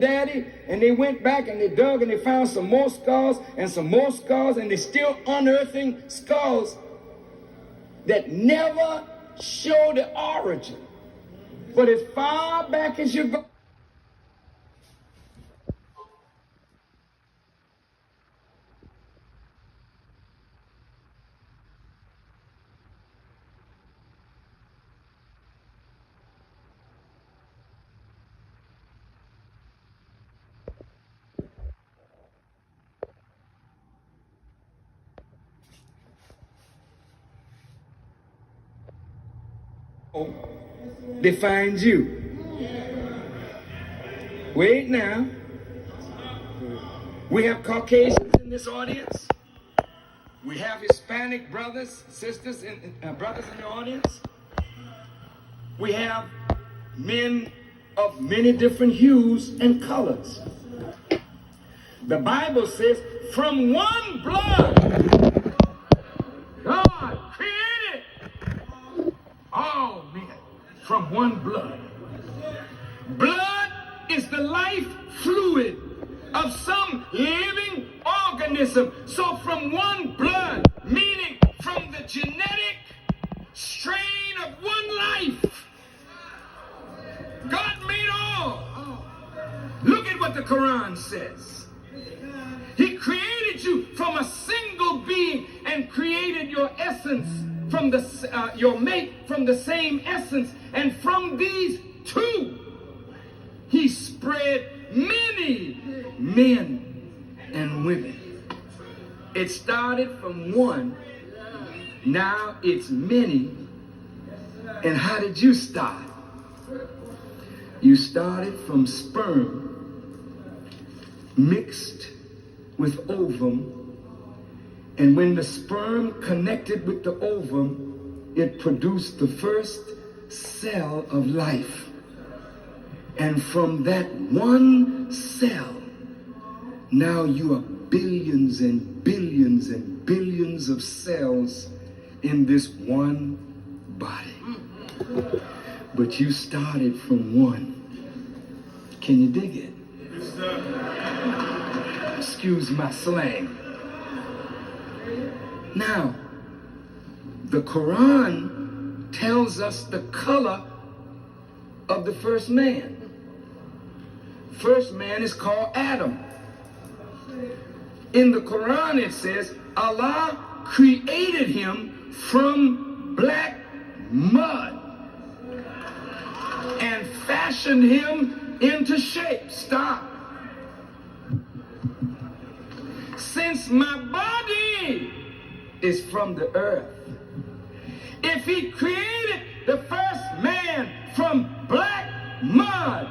daddy, and they went back and they dug and they found some more skulls and some more skulls, and they're still unearthing skulls that never show the origin. But as far back as you go, defines you. Wait now. We have Caucasians in this audience. We have Hispanic brothers, sisters, and brothers in the audience. We have men of many different hues and colors. The Bible says, from one blood, God created all men from one blood. Blood is the life fluid of some living organism. So from one blood, meaning from the genetic strain of one life, God made all. Look at what the Quran says. He created you from a single being and created your essence from the your mate from the same essence, and from these two he spread many men and women. It started from one, now it's many. And how did you start? You started from sperm mixed with ovum, and when the sperm connected with the ovum, it produced the first cell of life. And from that one cell, now you are billions and billions and billions of cells in this one body. But you started from one. Can you dig it? Yes, sir. Excuse my slang. Now, the Quran tells us the color of the first man. First man is called Adam. In the Quran it says, Allah created him from black mud and fashioned him into shape. Stop. Since my body is from the earth, if he created the first man from black mud,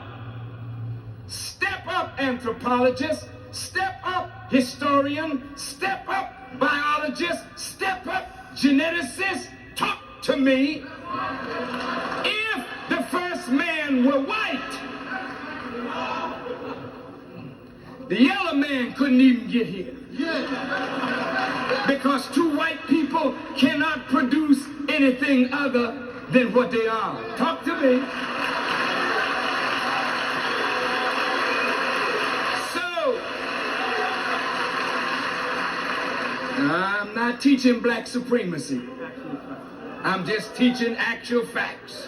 step up anthropologist, step up historian, step up biologist, step up geneticist, talk to me. If the first man were white, the yellow man couldn't even get here. Because two white people cannot produce anything other than what they are. Talk to me. So, I'm not teaching black supremacy. I'm just teaching actual facts.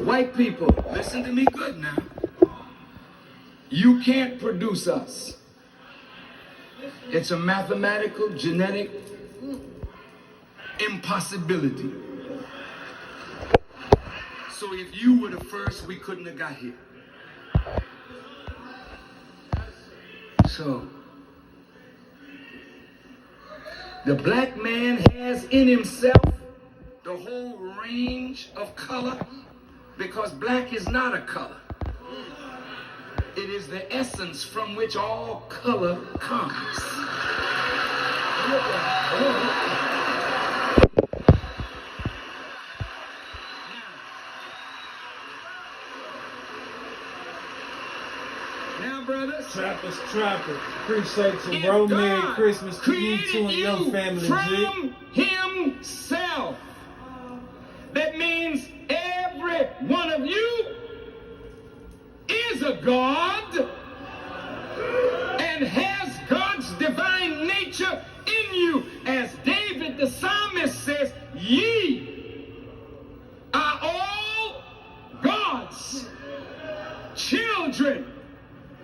White people, listen to me good now. You can't produce us. It's a mathematical, genetic impossibility. So if you were the first, we couldn't have got here. So, the black man has in himself the whole range of color, because black is not a color. It is the essence from which all color comes. Now, brothers, Trappers, trappers. Appreciate you, bro. Merry Christmas to you too and your family, from himself. That means God and has God's divine nature in you. As David the psalmist says, ye are all God's children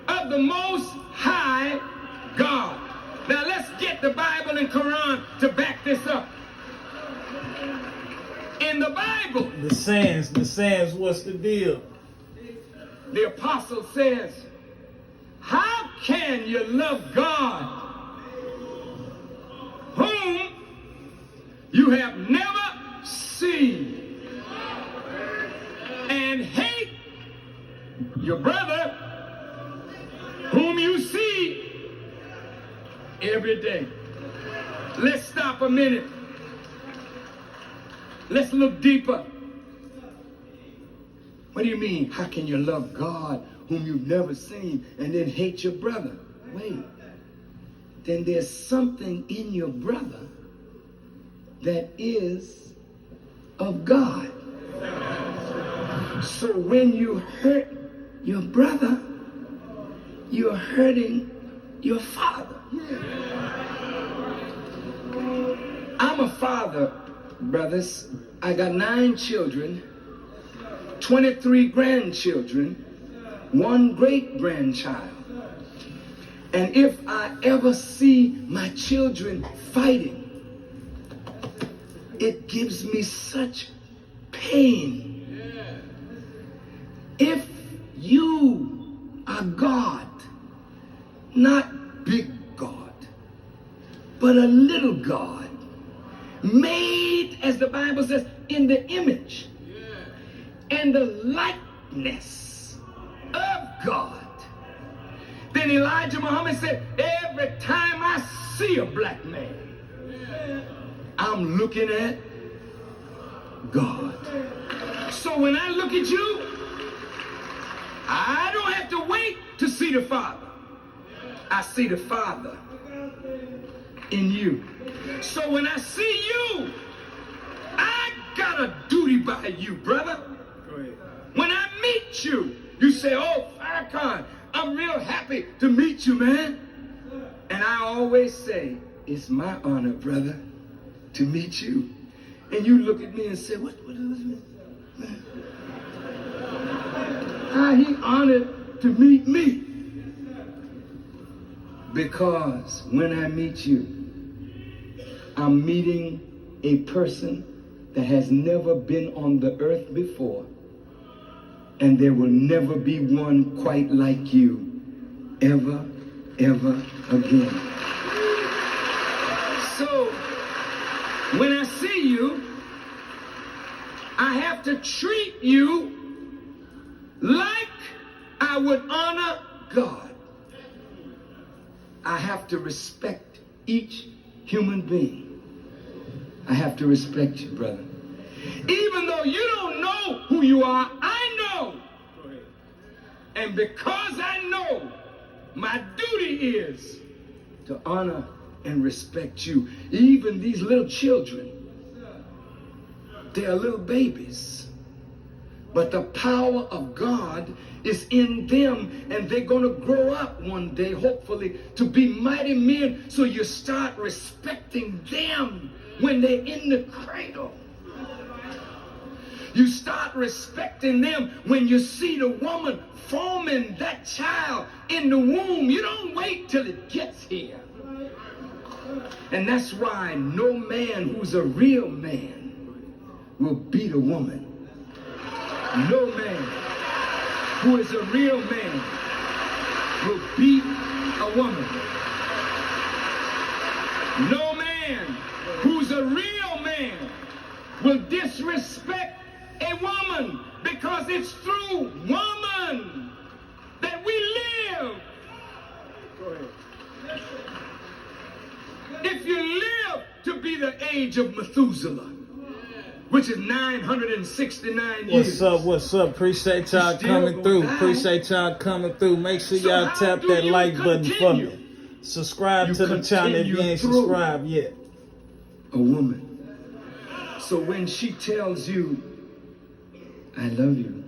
of the Most High God. Now let's get the Bible and Quran to back this up. In the Bible, The sands, what's the deal? the apostle says, how can you love God whom you have never seen and hate your brother whom you see every day? Let's stop a minute. Let's look deeper. What do you mean? How can you love God whom you've never seen and then hate your brother? Wait. Then there's something in your brother that is of God. So when you hurt your brother, you're hurting your father. I'm a father, brothers. I got 9 children, 23 grandchildren, 1 great-grandchild. And if I ever see my children fighting, it gives me such pain. If you are God, not big God, but a little God, made, as the Bible says, in the image and the likeness of God. Then Elijah Muhammad said, every time I see a black man, I'm looking at God. So when I look at you, I don't have to wait to see the Father. I see the Father in you. So when I see you, I got a duty by you, brother. When I meet you, you say, oh, Farrakhan, I'm real happy to meet you, man. And I always say, it's my honor, brother, to meet you. And you look at me and say, what is it? How he honored to meet me? Because when I meet you, I'm meeting a person that has never been on the earth before. And there will never be one quite like you ever, ever again. So, when I see you, I have to treat you like I would honor God. I have to respect each human being. I have to respect you, brother. Even though you don't know who you are, I know. And because I know, my duty is to honor and respect you. Even these little children, they are little babies. But the power of God is in them, and they're going to grow up one day, hopefully, to be mighty men. So you start respecting them when they're in the cradle. You start respecting them when you see the woman forming that child in the womb. You don't wait till it gets here. And that's why no man who's a real man will beat a woman. No man who is a real man will beat a woman. No man who's a real man will disrespect a woman, because it's through woman that we live. Go ahead. If you live to be the age of Methuselah, which is 969 years. What's up? Appreciate y'all coming through. Make sure y'all tap that like button for me. Subscribe to the channel if you ain't subscribed yet. A woman. So when she tells you, I love you,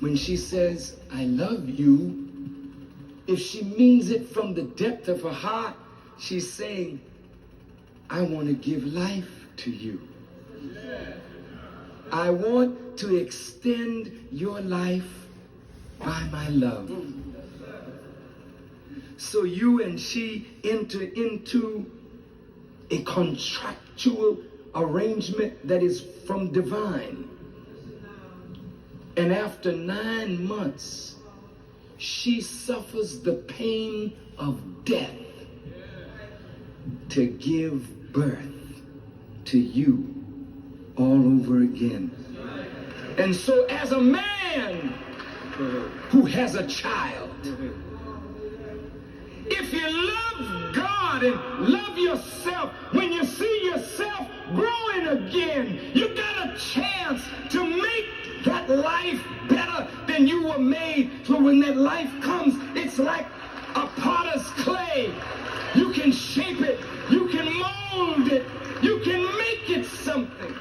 when she says, I love you, if she means it from the depth of her heart, she's saying, I want to give life to you. I want to extend your life by my love. So you and she enter into a contractual arrangement that is from divine. And after 9 months, she suffers the pain of death to give birth to you all over again. And so as a man who has a child, if you love God and love yourself, when you see yourself growing again, you got a chance to make that life better than you were made. So when that life comes, it's like a potter's clay. You can shape it, you can mold it, you can make it something.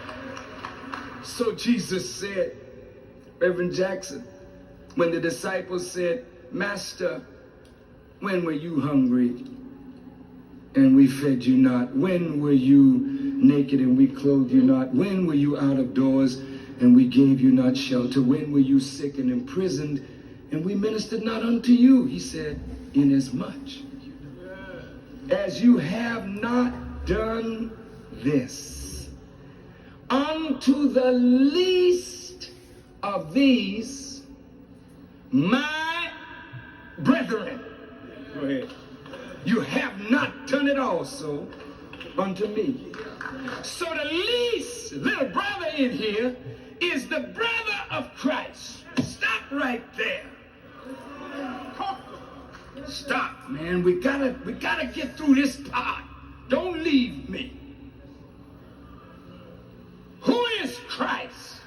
So Jesus said, Reverend Jackson, when the disciples said, Master, when were you hungry and we fed you not? When were you naked and we clothed you not? When were you out of doors and we gave you not shelter? When were you sick and imprisoned and we ministered not unto you? He said, inasmuch as you have not done this unto the least of these, my brethren, go ahead, you have not done it also unto me. So the least little brother in here is the brother of Christ. Stop right there. Stop, man. We gotta get through this part. Don't leave me. Who is Christ?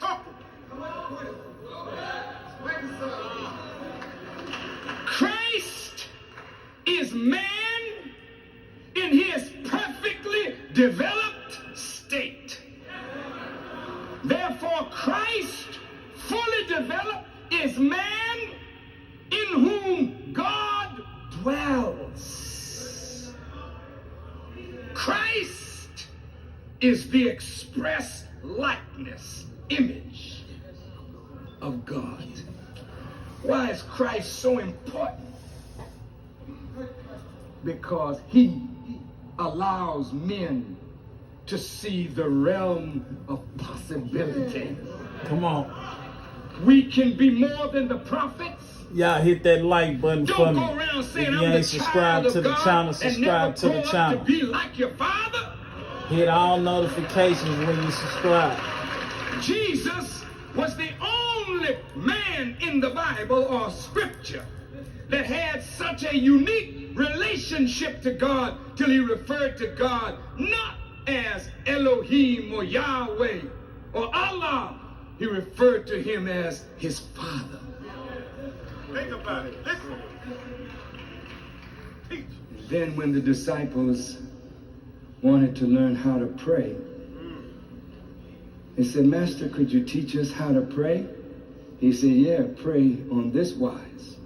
Christ is man in his perfectly developed state. Therefore, Christ, fully developed, is man in whom God dwells. Christ is the express likeness, image of God. Why is Christ so important? Because he allows men to see the realm of possibility. Come on. We can be more than the prophets. Y'all hit that like button for me. Don't go around saying, If you I'm ain't the subscribed child to of the God channel, and subscribe to never the grow up channel. to be like your father. Hit all notifications when you subscribe. Jesus was the only man in the Bible or scripture that had such a unique relationship to God till he referred to God not as Elohim or Yahweh or Allah. He referred to him as his father. Think about it. Listen. Teach. Then when the disciples wanted to learn how to pray, they said, Master, could you teach us how to pray? He said, yeah, pray on this wise.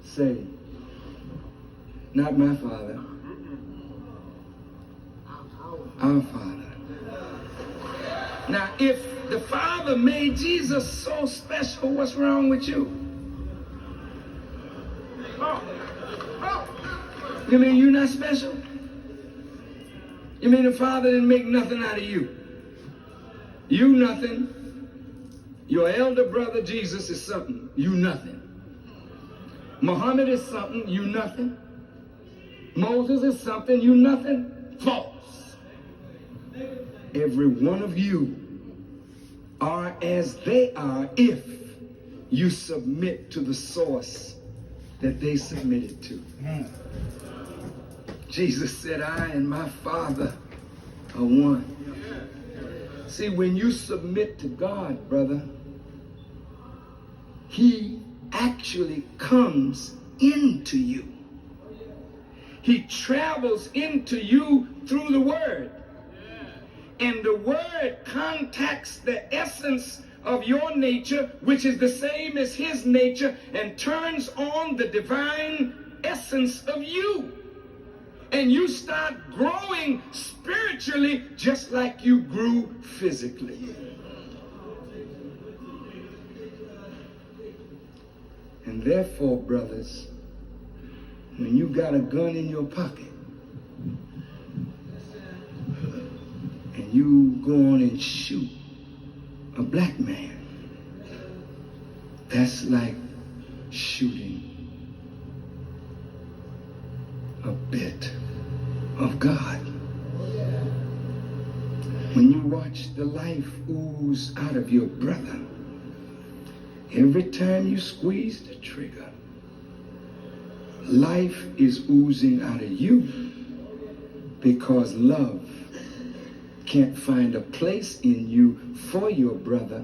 Say, not my Father, our Father. Now, if the Father made Jesus so special, what's wrong with you? You mean you're not special? You mean the Father didn't make nothing out of you? You nothing. Your elder brother Jesus is something. You nothing. Muhammad is something. You nothing. Moses is something. You nothing. False. Every one of you are as they are if you submit to the source that they submitted to. Jesus said, I and my Father are one. See, when you submit to God, brother, he actually comes into you. He travels into you through the Word. And the Word contacts the essence of your nature, which is the same as his nature, and turns on the divine essence of you. And you start growing spiritually just like you grew physically. And therefore, brothers, when you got a gun in your pocket and you go on and shoot a black man, that's like shooting a bit of God. When you watch the life ooze out of your brother, every time you squeeze the trigger, life is oozing out of you, because love can't find a place in you for your brother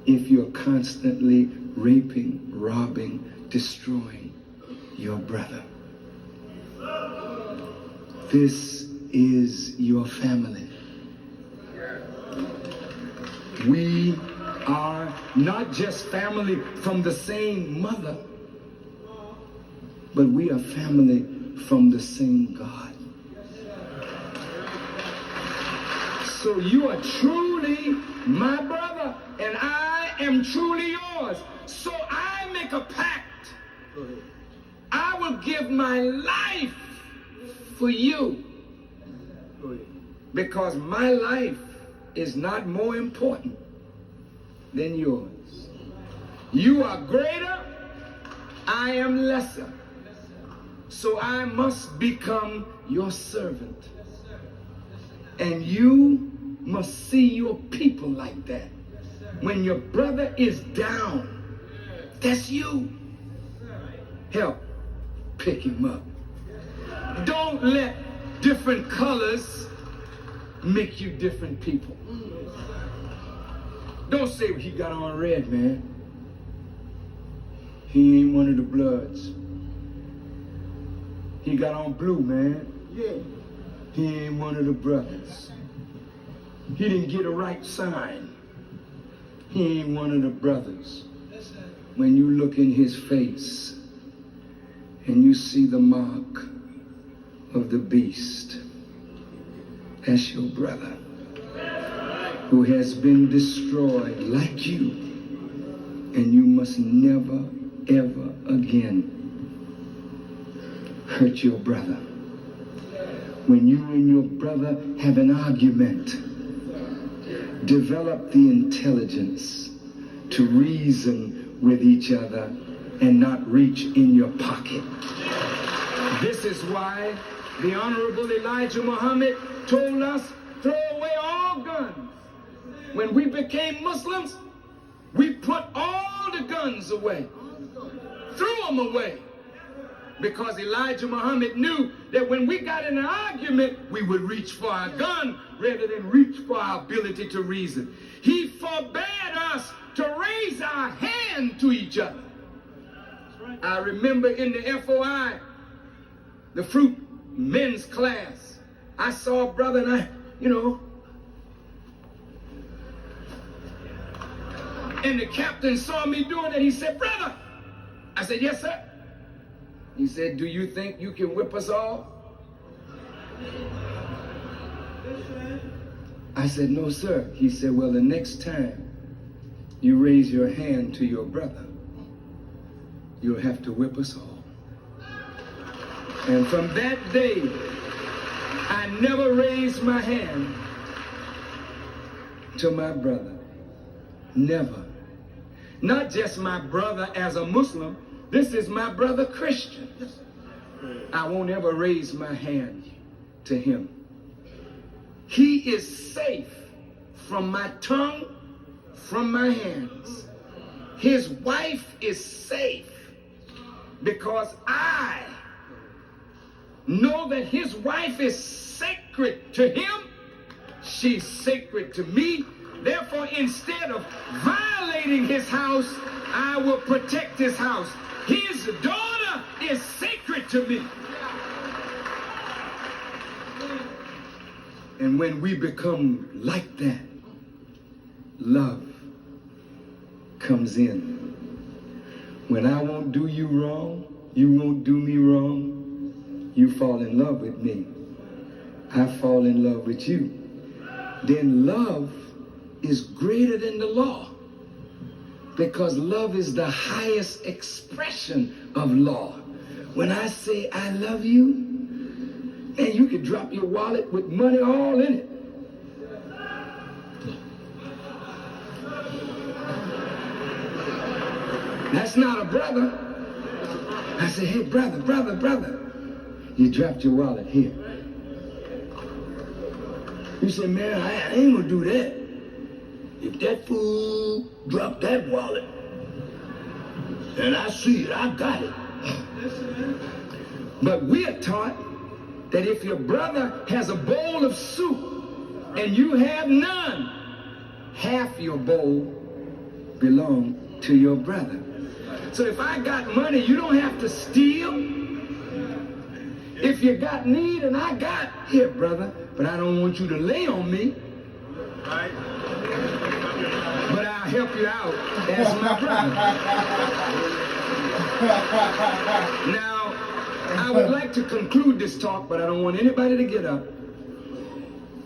if you're constantly raping, robbing, destroying your brother. This is your family. We are not just family from the same mother, but we are family from the same God. So you are truly my brother, and I am truly yours. So I make a pact. I will give my life for you, because my life is not more important than yours. You are greater, I am lesser. So I must become your servant. And you must see your people like that. When your brother is down, that's you. Help pick him up. Don't let different colors make you different people. Don't say he got on red, man. He ain't one of the Bloods. He got on blue, man. Yeah. He ain't one of the brothers. He didn't get a right sign. He ain't one of the brothers. When you look in his face and you see the mark of the beast, that's your brother, who has been destroyed like you, and you must never, ever again hurt your brother. When you and your brother have an argument, develop the intelligence to reason with each other and not reach in your pocket. This is why the Honorable Elijah Muhammad told us, throw away all guns. When we became Muslims, we put all the guns away, threw them away, because Elijah Muhammad knew that when we got in an argument, we would reach for our gun rather than reach for our ability to reason. He forbade us to raise our hand to each other. I remember in the FOI, the fruit men's class, I saw a brother and and the captain saw me doing it. He said, brother. I said, yes, sir. He said, do you think you can whip us all? I said, no, sir. He said, well, the next time you raise your hand to your brother, you'll have to whip us all. And from that day, I never raised my hand to my brother. Never. Not just my brother as a Muslim. This is my brother Christian. I won't ever raise my hand to him. He is safe from my tongue, from my hands. His wife is safe because I know that his wife is sacred to him. She's sacred to me. Therefore, instead of violating his house, I will protect his house. His daughter is sacred to me. And when we become like that, love comes in. When I won't do you wrong, you won't do me wrong, you fall in love with me, I fall in love with you. Then love is greater than the law, because love is the highest expression of law. When I say I love you, man, you could drop your wallet with money all in it. That's not a brother. I say, hey, brother. You dropped your wallet here. You say, man, I ain't gonna do that. If that fool dropped that wallet, and I see it, I got it. But we are taught that if your brother has a bowl of soup and you have none, half your bowl belongs to your brother. So if I got money, you don't have to steal. If you got need and I got, here, brother, but I don't want you to lay on me. Right? But I'll help you out as my brother. Now, I would like to conclude this talk, but I don't want anybody to get up,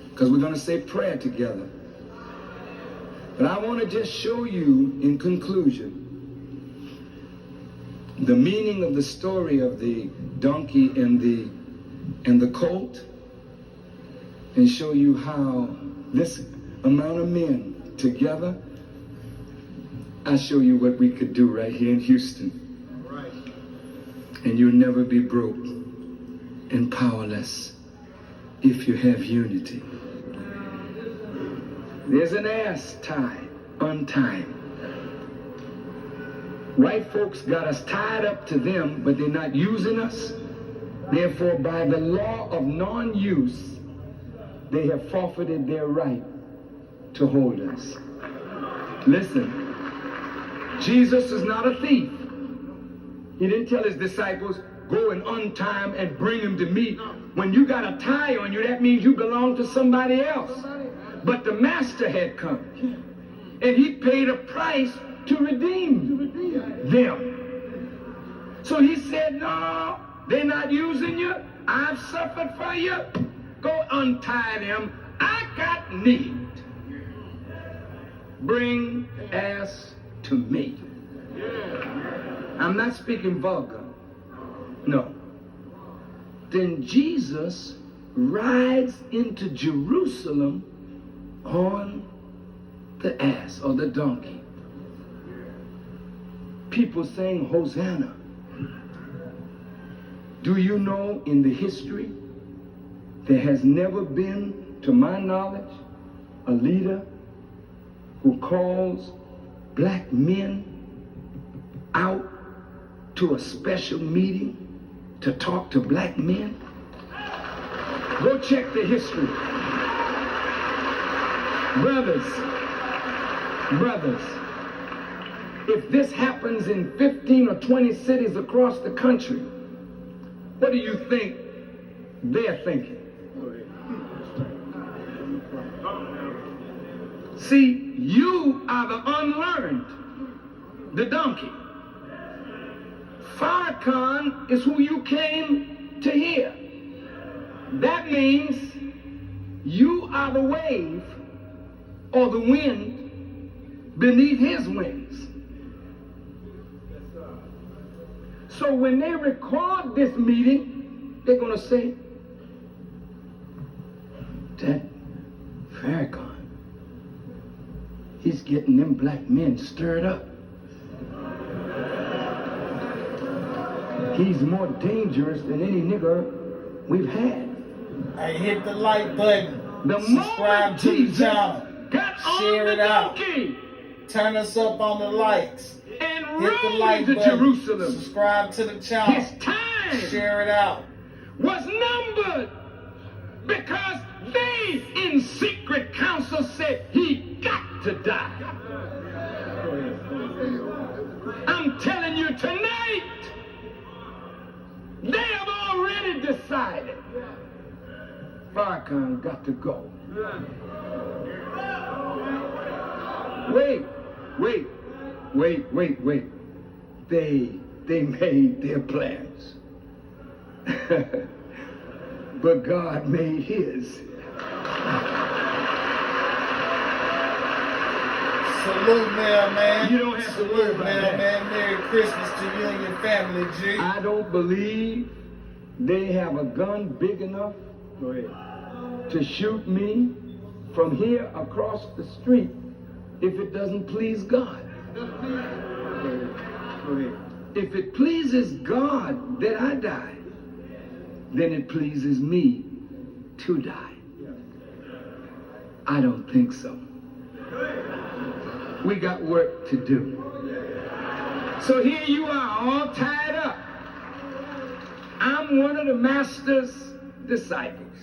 because we're going to say prayer together. But I want to just show you, in conclusion, the meaning of the story of the donkey and the colt, and show you how this amount of men together, I show you what we could do right here in Houston. Right. And you'll never be broke and powerless if you have unity. There's an ass tied, untied. White folks got us tied up to them, but they're not using us. Therefore, by the law of non-use, they have forfeited their right to hold us. Listen, Jesus is not a thief. He didn't tell his disciples, go and untie him and bring him to me. When you got a tie on you, that means you belong to somebody else. But the master had come, and he paid a price to redeem them. So he said, no, they're not using you. I've suffered for you. Go untie them. I got need. Bring ass to me. I'm not speaking vulgar. No. Then Jesus rides into Jerusalem on the ass or the donkey. People saying, Hosanna. Do you know, in the history, there has never been, to my knowledge, a leader who calls black men out to a special meeting to talk to black men? Go check the history. Brothers, if this happens in 15 or 20 cities across the country, what do you think they're thinking? See, you are the unlearned, the donkey. Farrakhan is who you came to hear. That means you are the wave or the wind beneath his wings. So when they record this meeting, they're going to say, that Farrakhan, he's getting them black men stirred up. He's more dangerous than any nigger we've had. Hey, hit the like button. The subscribe moment to the Jesus channel. got Share on it the out. donkey Turn us up on the likes. and Hit the rode like into button. Jerusalem, Subscribe to the channel. his time Share it out. was numbered, because they in secret council said he got to die. I'm telling you tonight, they have already decided Farrakhan got to go. Wait. Wait. They made their plans. But God made his. Salute, mailman. You don't have to worry about that. Mailman. Merry Christmas to you and your family, G. I don't believe they have a gun big enough to shoot me from here across the street if it doesn't please God. If it pleases God that I die, then it pleases me to die. I don't think so. We got work to do. So here you are, all tied up. I'm one of the master's disciples.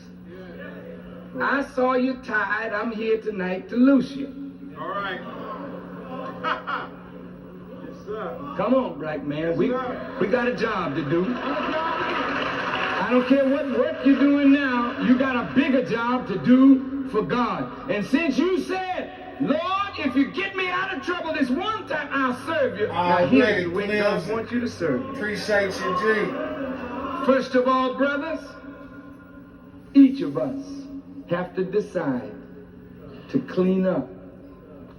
I saw you tied. I'm here tonight to loose you. All right. Yes, sir. Come on, black man. We got a job to do. I don't care what work you're doing now. You got a bigger job to do for God. And since you said, Lord, if you get me out of trouble this one time, I'll serve you. Now here's the way God wants you to serve him. Appreciate you, G. First of all, brothers, each of us have to decide to clean up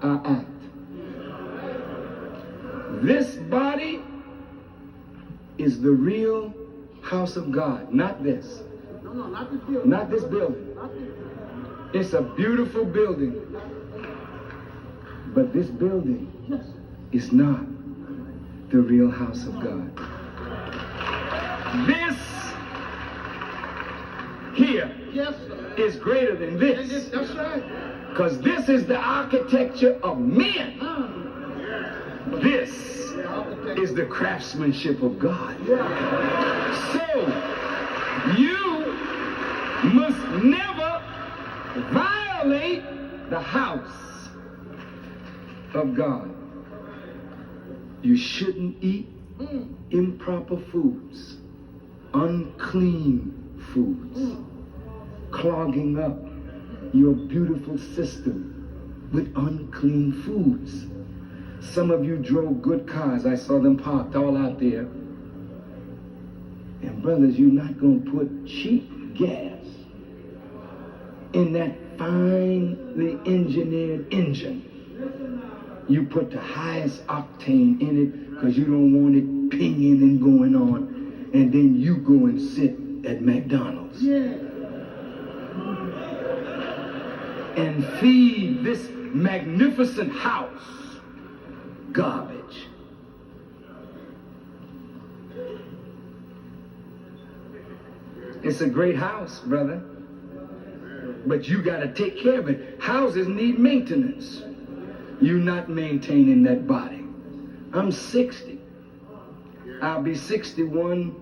our act. This body is the real house of God, not this. No, not this building. Not this building. It's a beautiful building. But this building is not the real house of God. This here is greater than this. That's right. Because this is the architecture of men. This is the craftsmanship of God. So, you must never violate the house of God. You shouldn't eat improper foods, unclean foods, clogging up your beautiful system with unclean foods. Some of you drove good cars. I saw them parked all out there. And brothers, you're not going to put cheap gas in that finely engineered engine. You put the highest octane in it because you don't want it pinging and going on. And then you go and sit at McDonald's. And feed this magnificent house garbage. It's a great house, brother. But you got to take care of it. Houses need maintenance. You're not maintaining that body. I'm 60. I'll be 61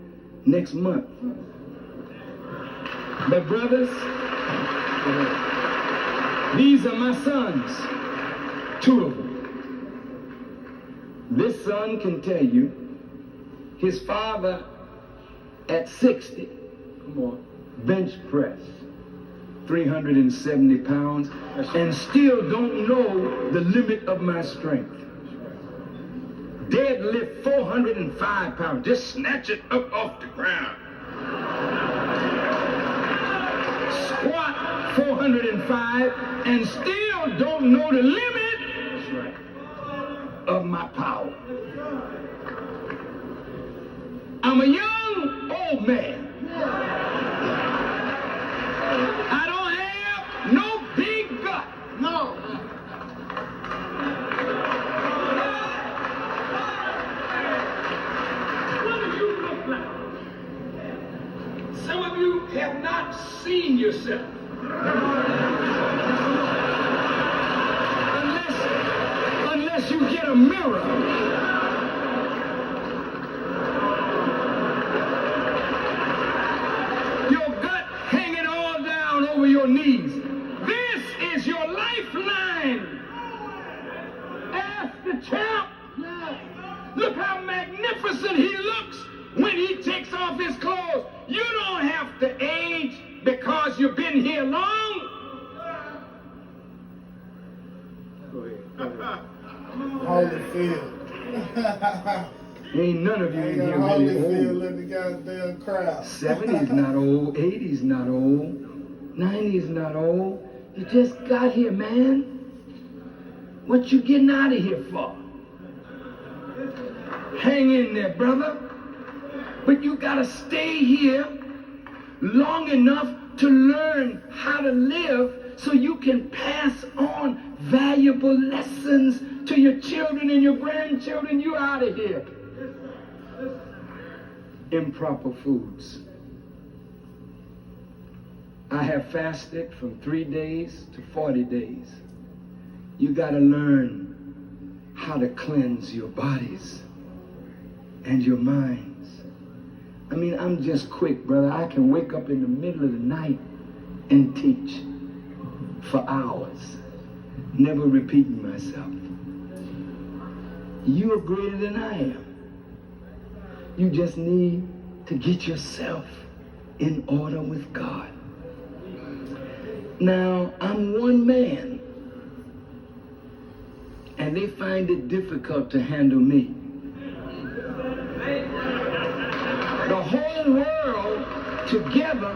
next month. But brothers, these are my sons. 2 of them. This son can tell you his father at 60, bench press, 370 pounds, and still don't know the limit of my strength. Deadlift 405 pounds, just snatch it up off the ground. Squat 405 and still don't know the limit of my power. I'm a young old man. I don't have no big gut. No. What do you look like? Some of you have not seen yourself. Unless you get a mirror. Over your knees. This is your lifeline. Ask the champ. Look how magnificent he looks when he takes off his clothes. You don't have to age because you've been here long. Holyfield. Ain't none of you in Ain't here got really Holyfield old. in the goddamn crowd. 70's not old, 80's not old, 90's not old. You just got here, man. What you getting out of here for? Hang in there, brother. But you gotta stay here long enough to learn how to live so you can pass on valuable lessons to your children and your grandchildren. You out of here. Improper foods. I have fasted from 3 days to 40 days. You gotta learn how to cleanse your bodies and your minds. I mean, I'm just quick, brother. I can wake up in the middle of the night and teach for hours, never repeating myself. You are greater than I am. You just need to get yourself in order with God. Now, I'm one man, and they find it difficult to handle me. The whole world together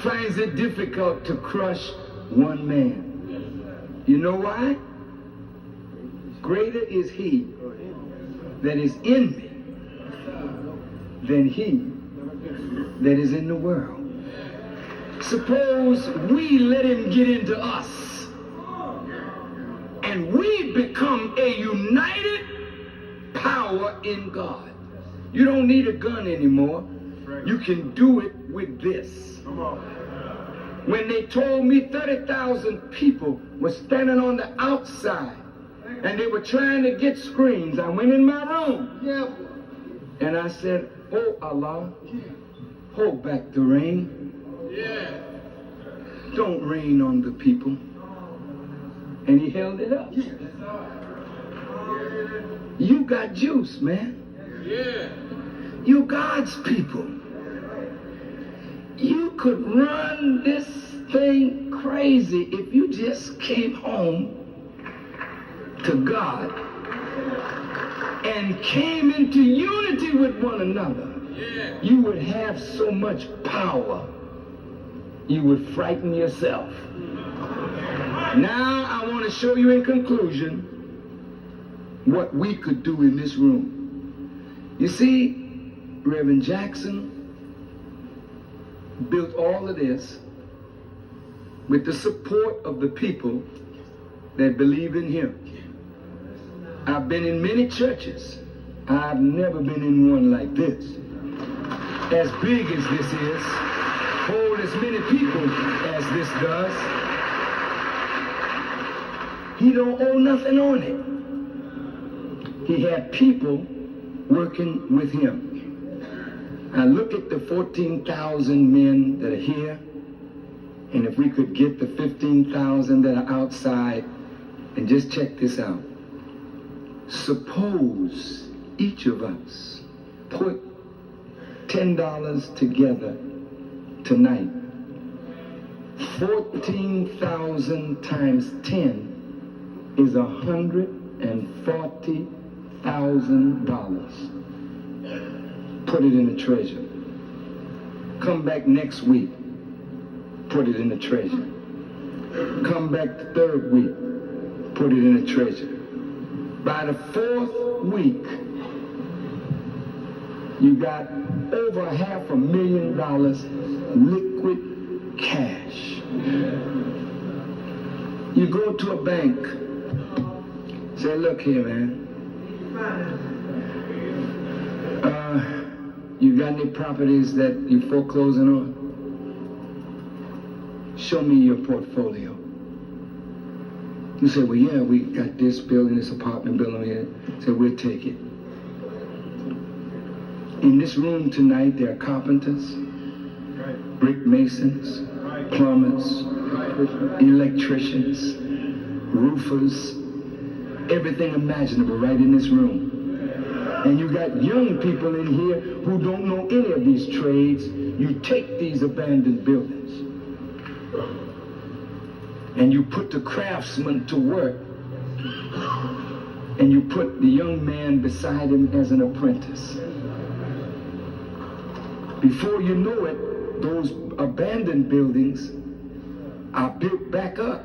finds it difficult to crush one man. You know why? Greater is he that is in me than he that is in the world. Suppose we let him get into us and we become a united power in God. You don't need a gun anymore. You can do it with this. When they told me 30,000 people were standing on the outside and they were trying to get screens, I went in my room and I said, "Oh Allah, hold back the rain. Don't rain on the people." And he held it up. You got juice, man. You God's people. You could run this thing crazy if you just came home to God and came into unity with one another. You would have so much power, you would frighten yourself. Now I want to show you in conclusion what we could do in this room. You see, Reverend Jackson built all of this with the support of the people that believe in him. I've been in many churches. I've never been in one like this. As big as this is, hold as many people as this does. He don't owe nothing on it. He had people working with him. I look at the 14,000 men that are here, and if we could get the 15,000 that are outside, and just check this out. Suppose each of us put $10 together tonight. 14,000 times 10 is $140,000. Put it in the treasure. Come back next week. Put it in the treasure. Come back the third week. Put it in the treasure. By the fourth week, you got over $500,000 liquid cash. You go to a bank, say, "Look here, man. You got any properties that you foreclosing on? Show me your portfolio." You say, "Well, yeah, we got this building, this apartment building here." Say, "We'll take it." In this room tonight, there are carpenters, brick masons, plumbers, electricians, roofers, everything imaginable right in this room. And you got young people in here who don't know any of these trades. You take these abandoned buildings and you put the craftsmen to work and you put the young man beside him as an apprentice. Before you know it, those abandoned buildings are built back up.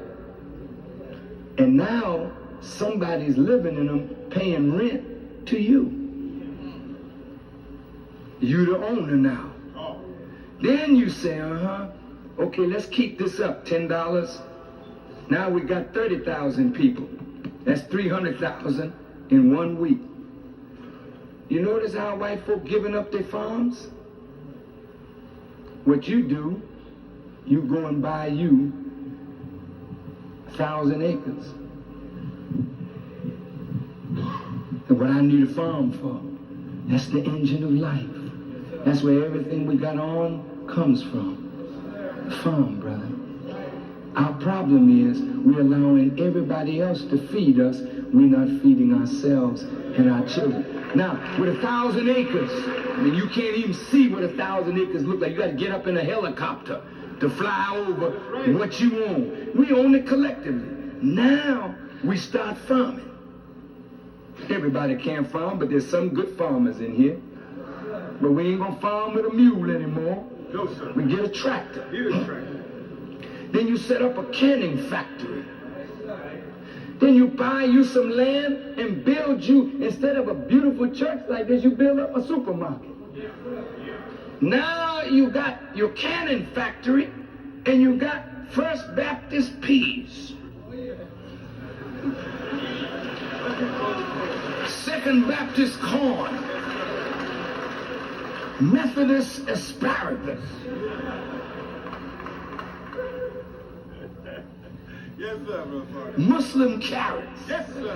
And now somebody's living in them, paying rent to you. You the owner now. Then you say, okay, let's keep this up, $10. Now we got 30,000 people. That's 300,000 in 1 week. You notice how white folk giving up their farms? What you do, you go and buy you 1,000 acres. And what I need a farm for, that's the engine of life. That's where everything we got on comes from. The farm, brother. Our problem is we're allowing everybody else to feed us. We're not feeding ourselves and our children. Now, with 1,000 acres, and you can't even see what 1,000 acres look like. You got to get up in a helicopter to fly over what you own. We own it collectively. Now, we start farming. Everybody can't farm, but there's some good farmers in here. But we ain't going to farm with a mule anymore. No, sir. We get a tractor. Get a tractor. Then you set up a canning factory. Then you buy you some land and build you, instead of a beautiful church like this, you build up a supermarket. Now you got your canning factory and you got First Baptist peas. Second Baptist corn. Methodist asparagus. Yes, sir, brother. Muslim carrots. Yes, sir.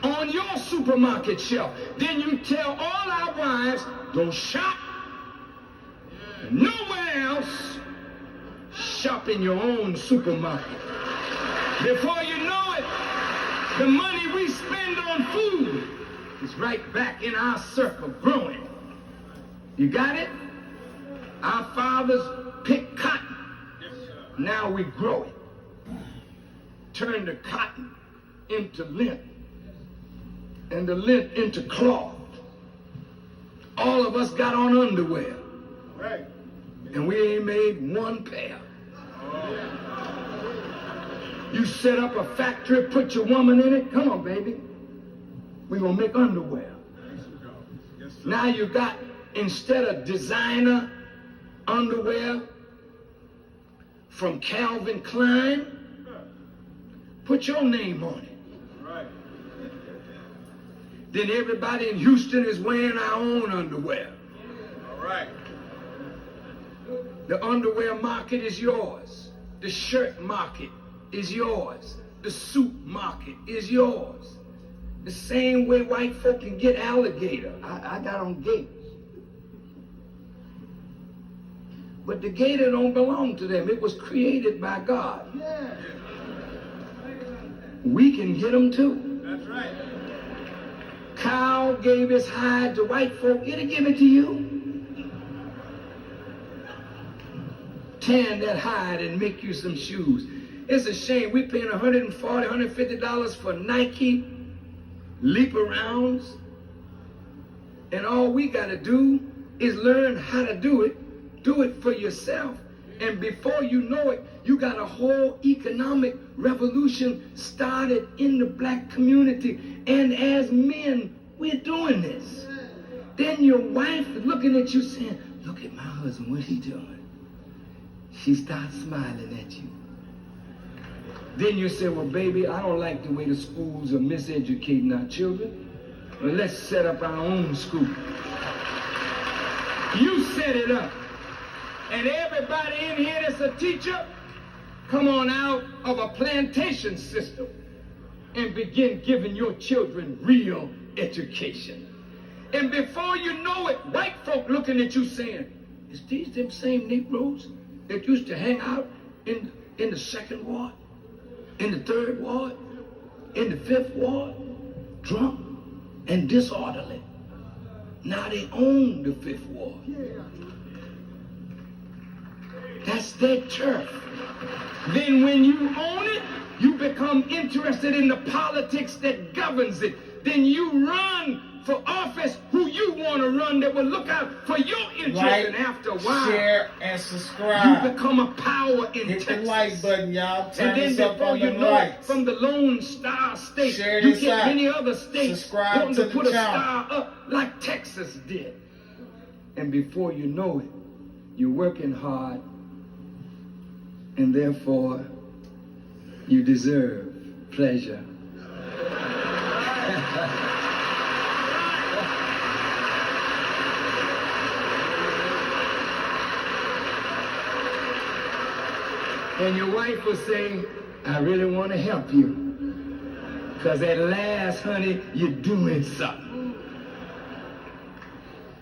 On your supermarket shelf. Then you tell all our wives, don't shop nowhere else. Shop in your own supermarket. Before you know it, the money we spend on food is right back in our circle growing. You got it? Our fathers picked cotton. Now we grow it. Turn the cotton into lint, and the lint into cloth. All of us got on underwear. Right. And we ain't made one pair. You set up a factory, put your woman in it. Come on, baby. We're gonna make underwear. Yes, sir. Now you got, instead of designer underwear from Calvin Klein, put your name on it. Right. Then everybody in Houston is wearing our own underwear. All right. The underwear market is yours. The shirt market is yours. The suit market is yours. The same way white folk can get alligator. I got on gators. But the gator don't belong to them. It was created by God. Yeah. We can get them too. That's right. Cow gave his hide to white folk. It'll give it to you. Tan that hide and make you some shoes. It's a shame we paying $140, $150 for Nike leap-arounds, and all we got to do is learn how to do it. Do it for yourself. And before you know it, you got a whole economic revolution started in the black community. And as men, we're doing this. Then your wife is looking at you saying, look at my husband, what he doing? She starts smiling at you. Then you say, well, baby, I don't like the way the schools are miseducating our children. Well, let's set up our own school. You set it up. And everybody in here that's a teacher, come on out of a plantation system and begin giving your children real education. And before you know it, white folk looking at you saying, is these them same Negroes that used to hang out in the second ward, in the third ward, in the fifth ward, drunk and disorderly? Now they own the fifth ward. That's their turf. Then when you own it, you become become interested in the politics that governs it, then you run for office who you want to run that will look out for your interest. Like, and after a while, share, and subscribe. you become a power in Hit Texas. the like button, y'all. Turn And then this up before on you the know right. it, from the Lone Star State, Share you this get out. many other states Subscribe wanting to to the put a channel. star up like Texas did. And before you know it, you're working hard, and therefore you deserve pleasure. And your wife will say, I really want to help you. Because at last, honey, you're doing something.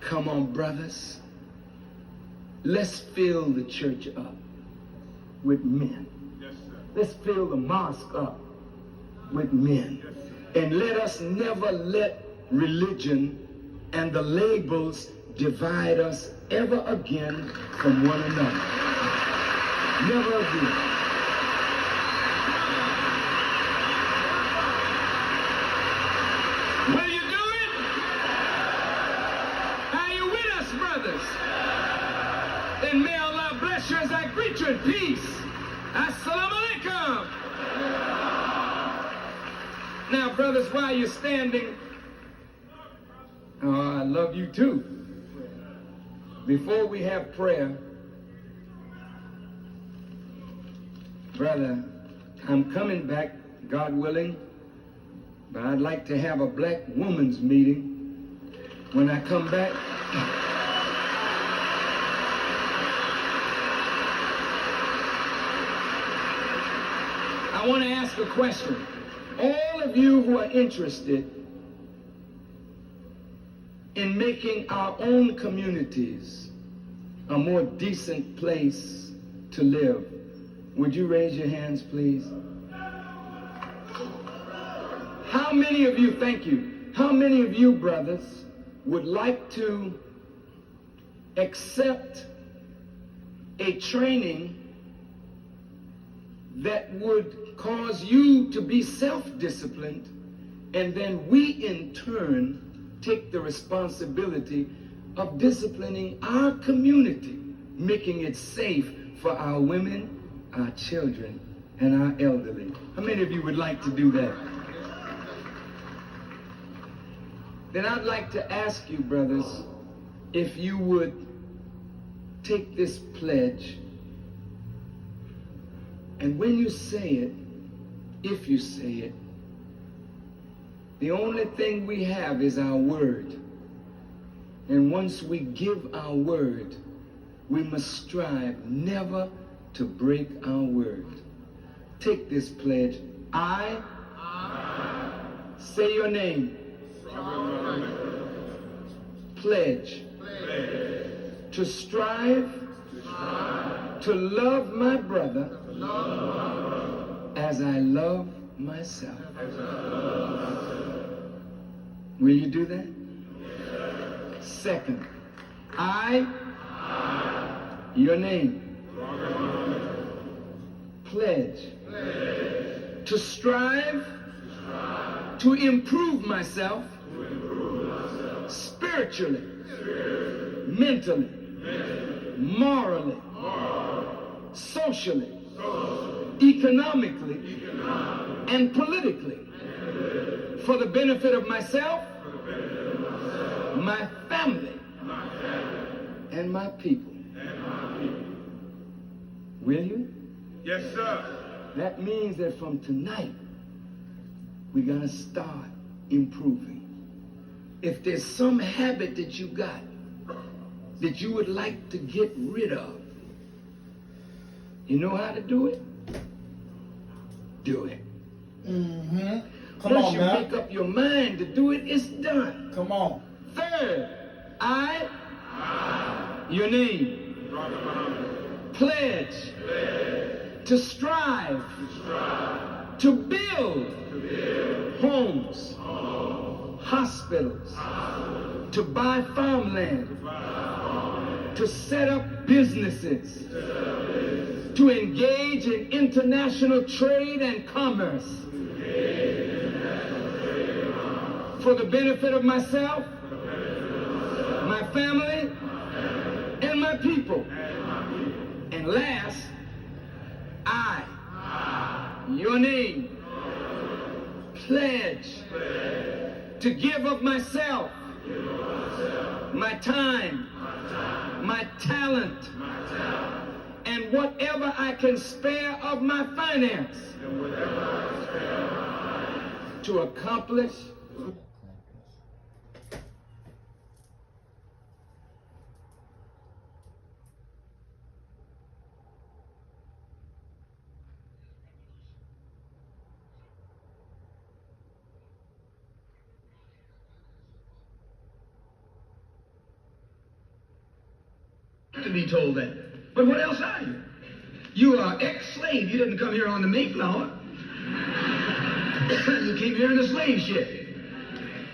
Come on, brothers. Let's fill the church up with men. Yes, sir. Let's fill the mosque up with men. Yes, sir. And let us never let religion and the labels divide us ever again from one another. Never again. Will you do it? Are you with us, brothers? Then may Allah bless you as I greet you in peace. Assalamu alaikum. Now, brothers, while you're standing, oh, I love you too. Before we have prayer, brother, I'm coming back, God willing, but I'd like to have a black woman's meeting when I come back. I want to ask a question. All of you who are interested in making our own communities a more decent place to live, would you raise your hands, please? How many of you, thank you, how many of you, brothers, would like to accept a training that would cause you to be self-disciplined, and then we in turn take the responsibility of disciplining our community, making it safe for our women, our children, and our elderly? How many of you would like to do that? Then I'd like to ask you, brothers, if you would take this pledge, and when you say it, if you say it, the only thing we have is our word. And once we give our word, we must strive never to break our word. Take this pledge. I say your name. Pledge to strive to love my brother as I love myself. Will you do that? Second, I, your name, pledge to strive to improve myself spiritually, mentally, morally, socially, economically, and politically, for the benefit of myself, my family, and my people. Will you? Yes, sir. That means that from tonight, we're going to start improving. If there's some habit that you got that you would like to get rid of, you know how to do it? Do it. Mm-hmm. Come Once on, you man. make up your mind to do it, it's done. Come on. Third, I, your name, pledge to strive to build homes, hospitals, to buy farmland, to set up businesses, to engage in international trade and commerce for the benefit of myself, my family, and my people. And last, I, your name, pledge to give of myself, my time, my talent, and whatever I can spare of my finance to accomplish to be told that. But what else are you? You are ex-slave. You didn't come here on the Mayflower. You came here in a slave ship,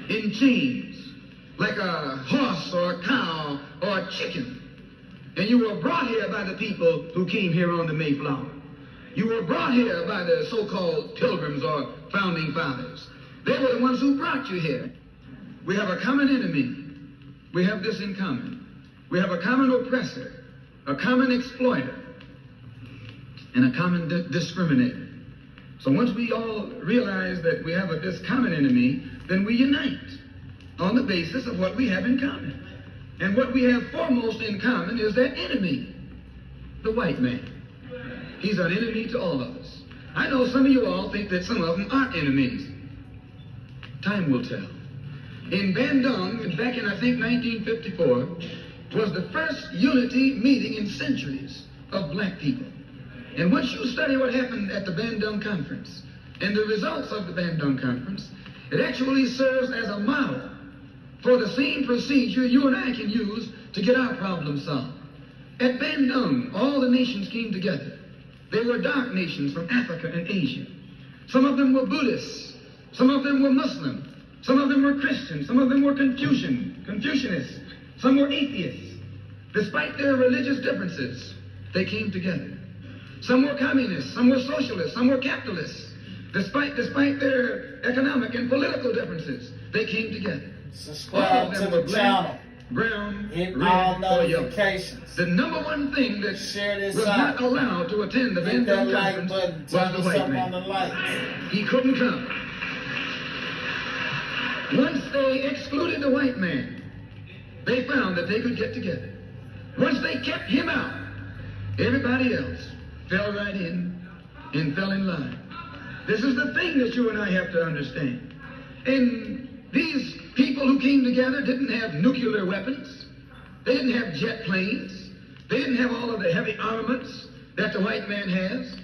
in chains, like a horse or a cow or a chicken. And you were brought here by the people who came here on the Mayflower. You were brought here by the so-called pilgrims or founding fathers. They were the ones who brought you here. We have a common enemy. We have this in common. We have a common oppressor, a common exploiter, and a common discriminator. So once we all realize that we have this common enemy, then we unite on the basis of what we have in common. And what we have foremost in common is that enemy, the white man. He's an enemy to all of us. I know some of you all think that some of them aren't enemies. Time will tell. In Bandung, back in, I think, 1954, was the first unity meeting in centuries of black people. And once you study what happened at the Bandung Conference and the results of the Bandung Conference, it actually serves as a model for the same procedure you and I can use to get our problem solved. At Bandung, all the nations came together. They were dark nations from Africa and Asia. Some of them were Buddhists. Some of them were Muslim. Some of them were Christian. Some of them were Confucianists. Some were atheists. Despite their religious differences, they came together. Some were communists, some were socialists, some were capitalists. Despite their economic and political differences, they came together. Subscribe to the channel. Brown, hit red, all or yellow. notifications. The number one thing that Share this was out. not allowed to attend the Hit that Bandung like Conference button. was Tell the me white something on man. the likes. He couldn't come. Once they excluded the white man, they found that they could get together. Once they kept him out, everybody else fell right in and fell in line. This is the thing that you and I have to understand. And these people who came together didn't have nuclear weapons. They didn't have jet planes. They didn't have all of the heavy armaments that the white man has.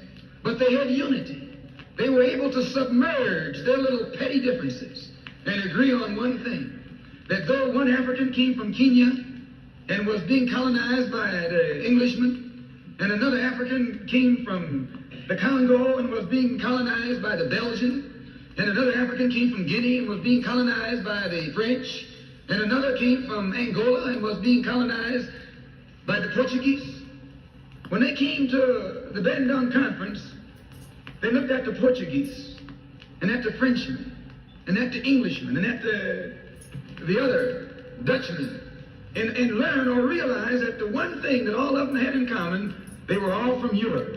But they had unity. They were able to submerge their little petty differences and agree on one thing. That though one African came from Kenya and was being colonized by the Englishmen, and another African came from the Congo and was being colonized by the Belgian, and another African came from Guinea and was being colonized by the French, and another came from Angola and was being colonized by the Portuguese. When they came to the Bandung Conference, they looked at the Portuguese and at the Frenchmen and at the Englishmen and at the other Dutchmen, and learn or realize that the one thing that all of them had in common, they were all from Europe.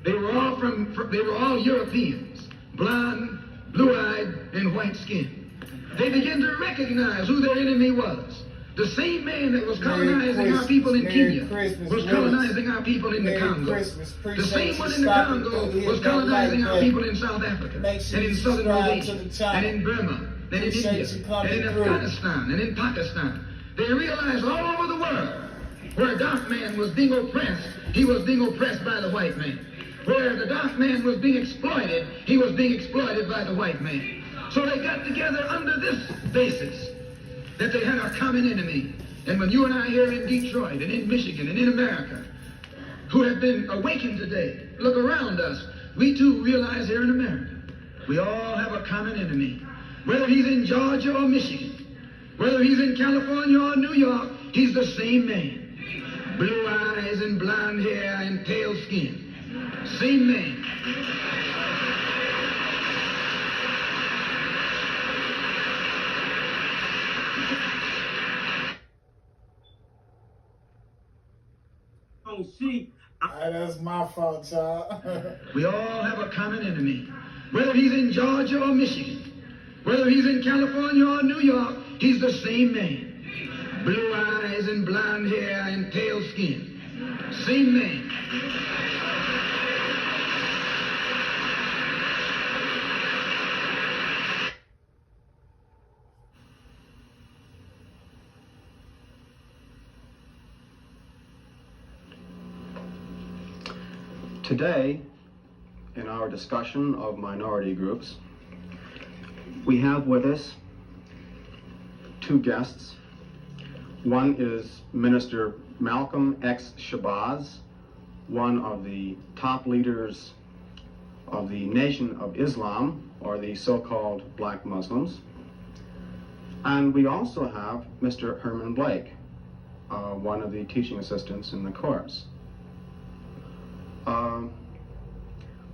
They were all Europeans, blonde, blue-eyed, and white-skinned. They began to recognize who their enemy was. The same man that was colonizing our people in Kenya was colonizing our people in the Congo. The same one in the Congo was colonizing our people in South Africa, and in Southern Rhodesia, and in Burma, and in India, and in Afghanistan, and in Pakistan. They realized all over the world where a dark man was being oppressed, he was being oppressed by the white man. Where the dark man was being exploited, he was being exploited by the white man. So they got together under this basis, that they had a common enemy. And when you and I here in Detroit and in Michigan and in America, who have been awakened today, look around us, we too realize here in America, we all have a common enemy. Whether he's in Georgia or Michigan, whether he's in California or New York, he's the same man. blue eyes and blonde hair and pale skin. Same man. Don't see. That's my fault, y'all. We all have a common enemy. Whether he's in Georgia or Michigan, whether he's in California or New York, he's the same man. Blue eyes and blonde hair and pale skin. Same man. Today, in our discussion of minority groups, we have with us two guests. One is Minister Malcolm X. Shabazz, one of the top leaders of the Nation of Islam, or the so-called Black Muslims. And we also have Mr. Herman Blake, one of the teaching assistants in the course.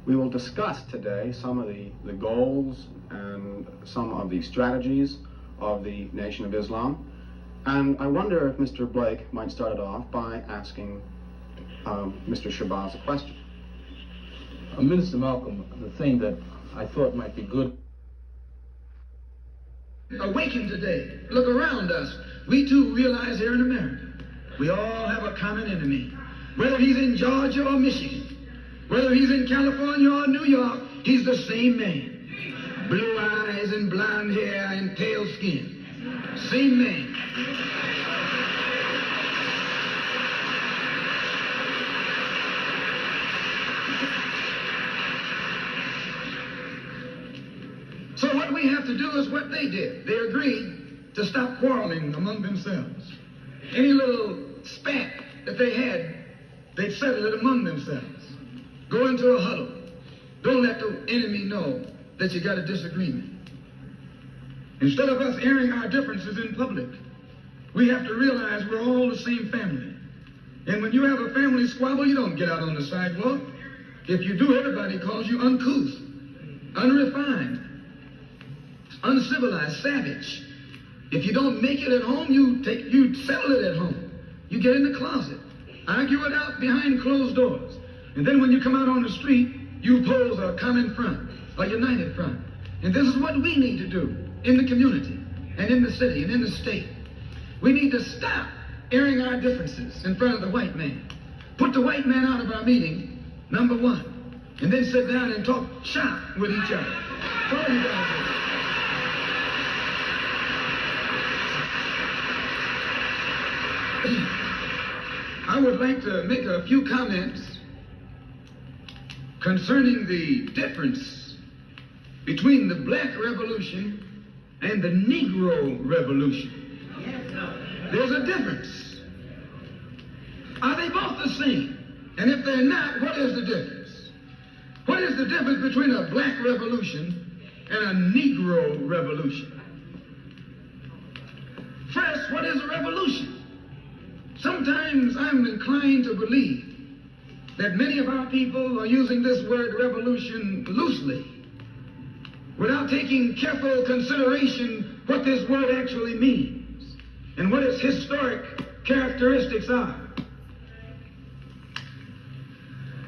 We will discuss today some of the goals and some of the strategies of the Nation of Islam. And I wonder if Mr. Blake might start it off by asking Mr. Shabazz a question. Minister Malcolm, the thing that I thought might be good. Awaken today. Look around us. We too realize here in America, we all have a common enemy. Whether he's in Georgia or Michigan, whether he's in California or New York, he's the same man. Blue eyes and blonde hair and pale skin. Same man. So what we have to do is what they did. They agreed to stop quarreling among themselves. Any little spat that they had, they'd settle it among themselves. Go into a huddle. Don't let the enemy know that you got a disagreement. Instead of us airing our differences in public, we have to realize we're all the same family. And when you have a family squabble, you don't get out on the sidewalk. If you do, everybody calls you uncouth, unrefined, uncivilized, savage. If you don't make it at home, you settle it at home. You get in the closet, argue it out behind closed doors. And then when you come out on the street, you pose a common front, a united front. And this is what we need to do in the community and in the city and in the state. We need to stop airing our differences in front of the white man. Put the white man out of our meeting, number one. And then sit down and talk shop with each other. That's all you gotta do. I would like to make a few comments concerning the difference between the Black Revolution and the Negro Revolution. There's a difference. Are they both the same? And if they're not, what is the difference? What is the difference between a Black Revolution and a Negro Revolution? First, what is a revolution? Sometimes I'm inclined to believe that many of our people are using this word revolution loosely, without taking careful consideration what this word actually means and what its historic characteristics are.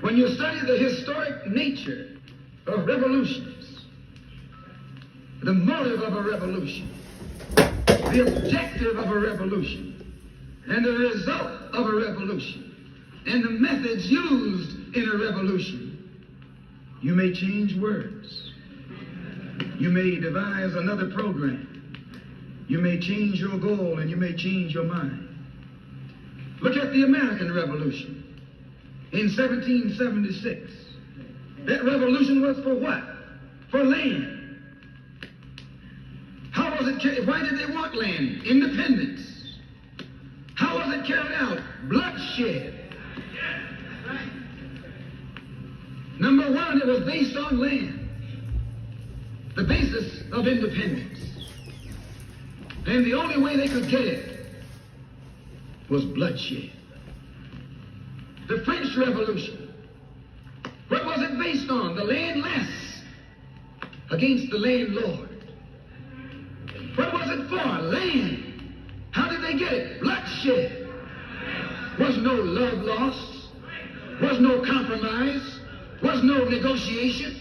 When you study the historic nature of revolutions, the motive of a revolution, the objective of a revolution, and the result of a revolution, and the methods used in a revolution, you may change words. You may devise another program. You may change your goal and you may change your mind. Look at the American Revolution in 1776. That revolution was for what? For land. How was it? Why did they want land? Independence. How was it carried out? Bloodshed. Number one, it was based on land. The basis of independence. And the only way they could get it was bloodshed. The French Revolution. What was it based on? The landless against the landlord. What was it for? Land. How did they get it? Bloodshed. Was no love lost. Was no compromise. Was no negotiation.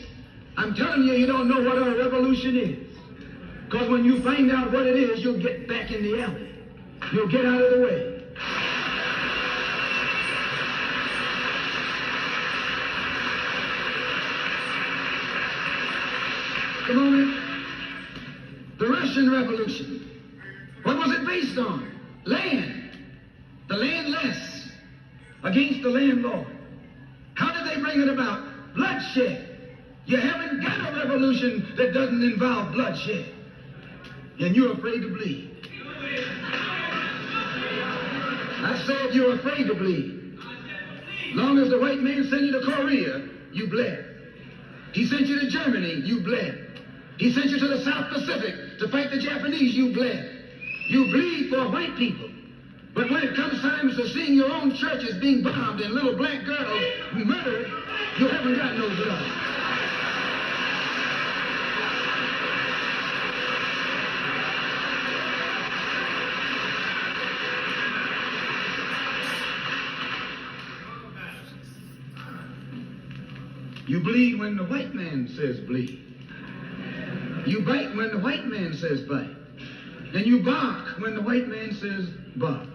I'm telling you, you don't know what a revolution is. Because when you find out what it is, you'll get back in the alley. You'll get out of the way. Come on in. The Russian Revolution. What was it based on? Land. The landless against the landlord. How did they bring it about? Bloodshed. You haven't got a revolution that doesn't involve bloodshed. And you're afraid to bleed. I said you're afraid to bleed. Long as the white man sent you to Korea, you bled. He sent you to Germany, you bled. He sent you to the South Pacific to fight the Japanese, you bled. You bleed for white people. But when it comes time to seeing your own churches being bombed and little black girls murdered, you haven't got no blood. You bleed when the white man says bleed. You bite when the white man says bite. And you bark when the white man says bark.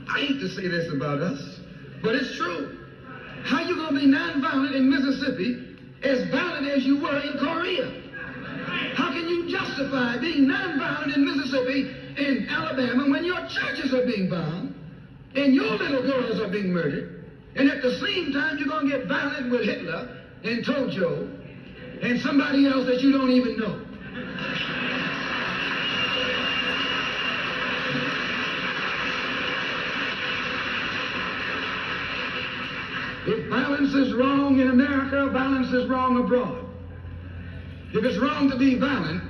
I hate to say this about us, but it's true. How you gonna be nonviolent in Mississippi as violent as you were in Korea? How can you justify being nonviolent in Mississippi and Alabama when your churches are being bombed and your little girls are being murdered, and at the same time you're gonna get violent with Hitler and Tojo and somebody else that you don't even know? If violence is wrong in America, violence is wrong abroad. If it's wrong to be violent,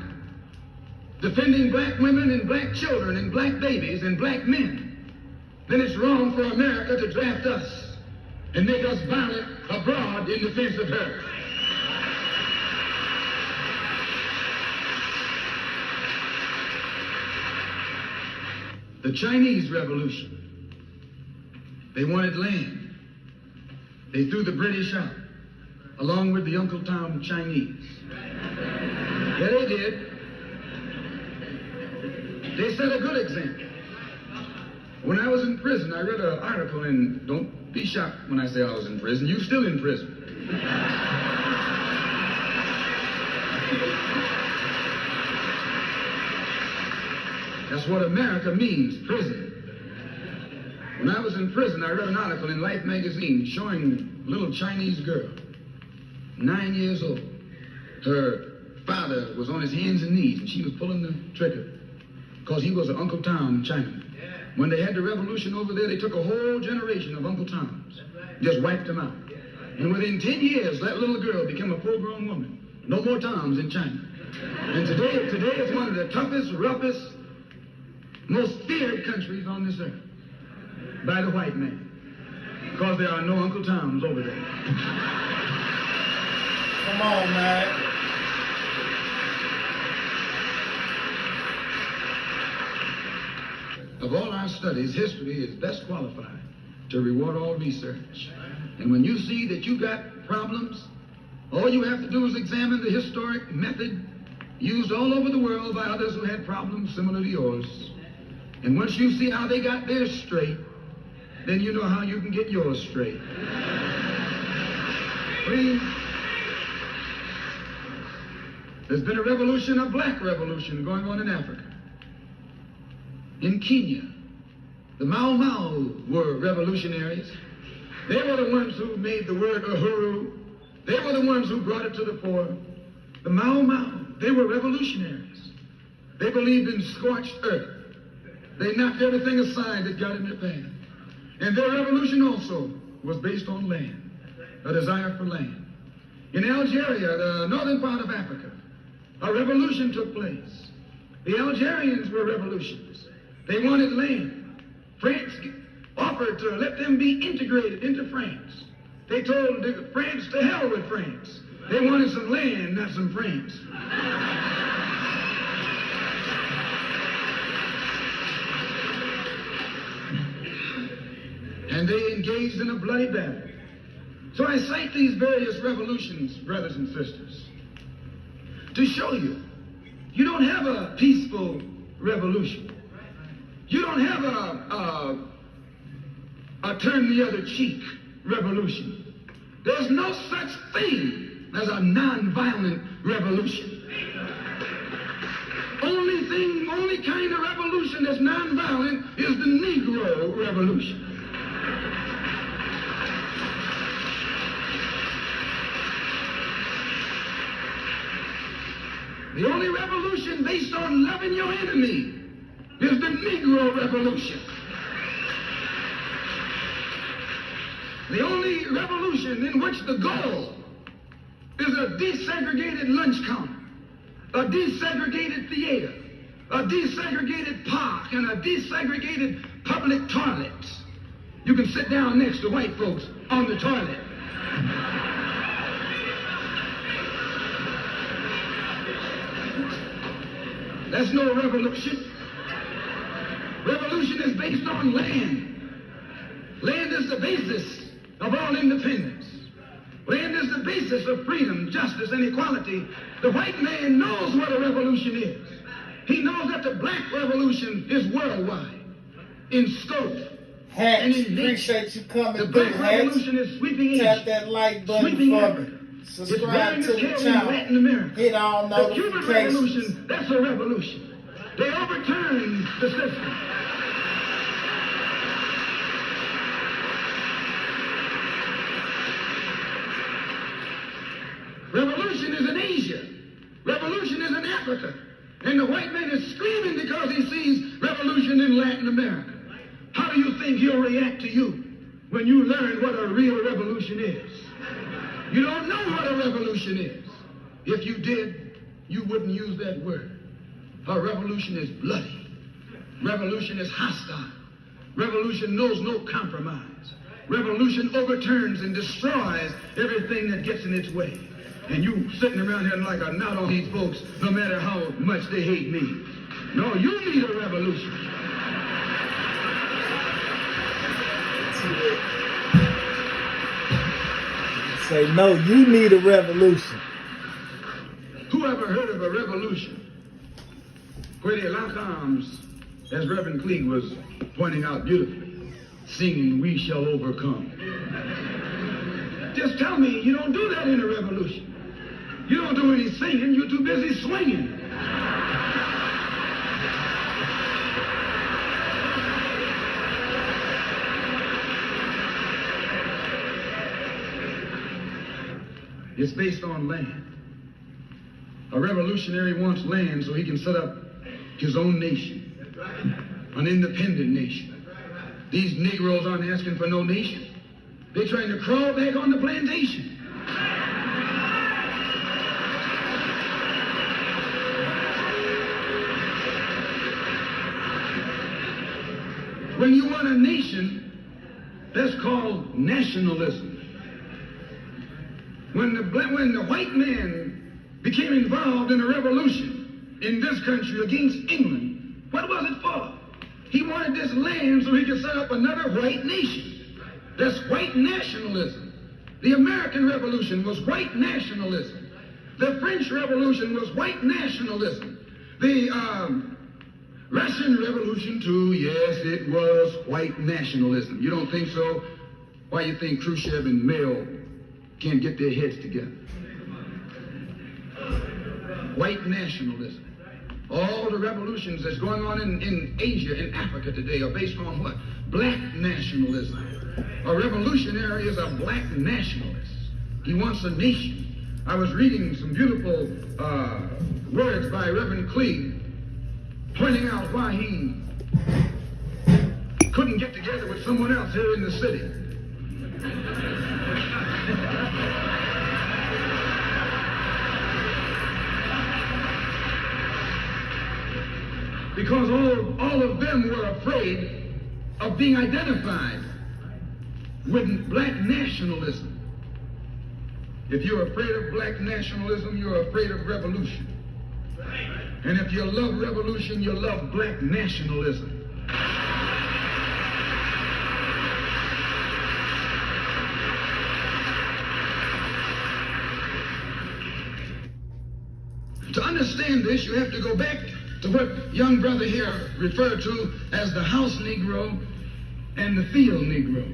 defending black women and black children and black babies and black men, then it's wrong for America to draft us and make us violent abroad in defense of her. The Chinese Revolution. They wanted land. They threw the British out, along with the Uncle Tom Chinese. Yeah, they did. They set a good example. When I was in prison, I read an article, and don't be shocked when I say I was in prison. You're still in prison. That's what America means, prison. When I was in prison, I read an article in Life magazine showing a little Chinese girl, 9 years old. Her father was on his hands and knees, and she was pulling the trigger because he was an Uncle Tom Chinaman. When they had the revolution over there, they took a whole generation of Uncle Toms, just wiped them out. And within 10 years, that little girl became a full-grown woman. No more Toms in China. And today it's one of the toughest, roughest, most feared countries on this earth by the white man, because there are no Uncle Toms over there. Come on, man. Of all our studies, history is best qualified to reward all research. And when you see that you got problems, all you have to do is examine the historic method used all over the world by others who had problems similar to yours. And once you see how they got theirs straight, then you know how you can get yours straight. Please. There's been a revolution, a black revolution, going on in Africa. In Kenya, the Mau Mau were revolutionaries. They were the ones who made the word uhuru. They were the ones who brought it to the fore. The Mau Mau, they were revolutionaries. They believed in scorched earth. They knocked everything aside that got in their path. And their revolution also was based on land, a desire for land. In Algeria, the northern part of Africa, a revolution took place. The Algerians were revolutionists. They wanted land. France offered offered to let them be integrated into France. They told France to hell with France. They wanted some land, not some France. And they engaged in a bloody battle. So I cite these various revolutions, brothers and sisters, to show you, you don't have a peaceful revolution. You don't have a turn the other cheek revolution. There's no such thing as a nonviolent revolution. Only kind of revolution that's nonviolent is the Negro revolution. The only revolution based on loving your enemy is the Negro revolution. The only revolution in which the goal is a desegregated lunch counter, a desegregated theater, a desegregated park, and a desegregated public toilet. You can sit down next to white folks on the toilet. That's no revolution. Revolution is based on land. Land is the basis of all independence. Land is the basis of freedom, justice, and equality. The white man knows what a revolution is. He knows that the black revolution is worldwide in scope and in nature. Appreciate you coming The through, black Hatch. revolution is sweeping Tap Asia, that like button sweeping for Africa. me. It's Subscribe bearing to its the head in channel. Latin America. Hit all The Cuban notifications. Revolution, that's a revolution. They overturned the system. Revolution is in Asia. Revolution is in Africa. And the white man is screaming because he sees revolution in Latin America. How do you think he'll react to you when you learn what a real revolution is? You don't know what a revolution is. If you did, you wouldn't use that word. A revolution is bloody. Revolution is hostile. Revolution knows no compromise. Revolution overturns and destroys everything that gets in its way. And you sitting around here like a knot on these folks, no matter how much they hate me. No, you need a revolution. Say, no, you need a revolution. Who ever heard of a revolution where they lock arms, as Reverend Cleage was pointing out beautifully, singing, "We shall overcome"? Just tell me you don't do that in a revolution. You don't do any singing, you're too busy swinging. It's based on land. A revolutionary wants land so he can set up his own nation, an independent nation. These Negroes aren't asking for no nation. They're trying to crawl back on the plantation. When you want a nation, that's called nationalism. When the white man became involved in a revolution in this country against England, what was it for? He wanted this land so he could set up another white nation. That's white nationalism. The American Revolution was white nationalism. The French Revolution was white nationalism. The Russian Revolution, too, yes, it was white nationalism. You don't think so? Why you think Khrushchev and Mao can't get their heads together? White nationalism. All the revolutions that's going on in Asia and Africa today are based on what? Black nationalism. A revolutionary is a black nationalist. He wants a nation. I was reading some beautiful words by Reverend Cleage pointing out why he couldn't get together with someone else here in the city. Because all of them were afraid of being identified with black nationalism. If you're afraid of black nationalism, you're afraid of revolution. And if you love revolution, you love black nationalism. To understand this, you have to go back to what young brother here referred to as the house Negro and the field Negro.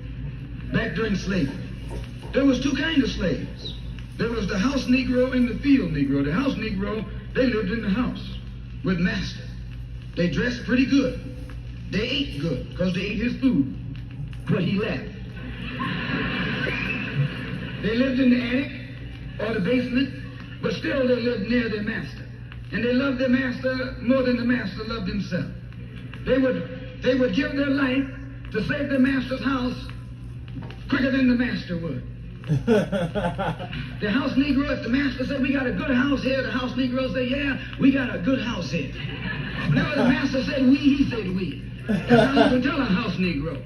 Back during slavery, there was two kinds of slaves. There was the house Negro and the field Negro. The house Negro, they lived in the house with master. They dressed pretty good. They ate good because they ate his food, what he left. They lived in the attic or the basement, but still they lived near their master. And they loved their master more than the master loved himself. They would give their life to save their master's house quicker than the master would. The house Negro, if the master said, we got a good house here, the house Negro say, yeah, we got a good house here. Whenever the master said we, he said we. That's how you can tell a house Negro.